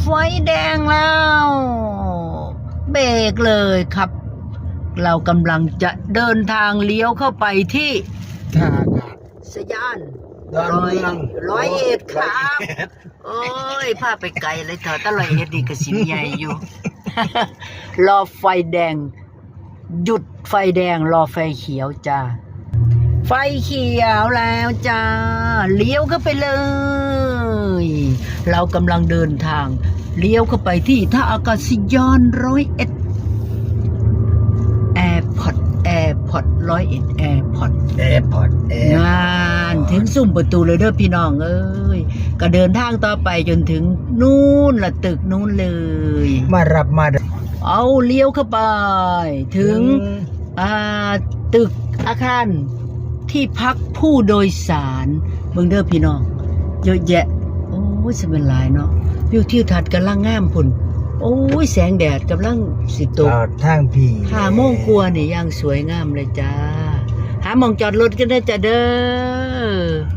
ไฟแดงแล้วเบรกเลยครับเรากำลังจะเดินทางเลี้ยวเข้าไปที่ ท่าอากาศ สยาน ดอนเมือง ร้อยเอ็ดครับโอ้ยพาไปไกลเลยเถอะตะร้อยเอ็ดนี่ก็สิใหญ่อยู่ รอไฟแดงหยุดไฟแดงรอไฟเขียวจ้าไฟเขียวแล้วจ้าเลี้ยวเข้าไปเลยเรากำลังเดินทางเลี้ยวเข้าไปที่ท่าอากาศยานร้อยเอ็ดแอร์พอร์ตร้อยเอ็ดแอร์พอร์ตงานถึงซุ่มประตูเลยเด้อพี่น้องเอ้ยก็เดินทางต่อไปจนถึงนู่นละตึกนู่นเลย มารับมา เอาเลี้ยวเข้าไปถึงตึกอาคารที่พักผู้โดยสารเบิ่งเด้อพี่น้องเยอะแยะโอ้ยสเป็นหลายเนาะวิวทิวทัศน์กำลังงามพุ่นโอ้ยแสงแดดกำลังสิตก ทางผี 5 โมงกว่านี่ยังสวยงามเลยจ้าหาหม่องจอดรถกันได้จ้ะเด้อ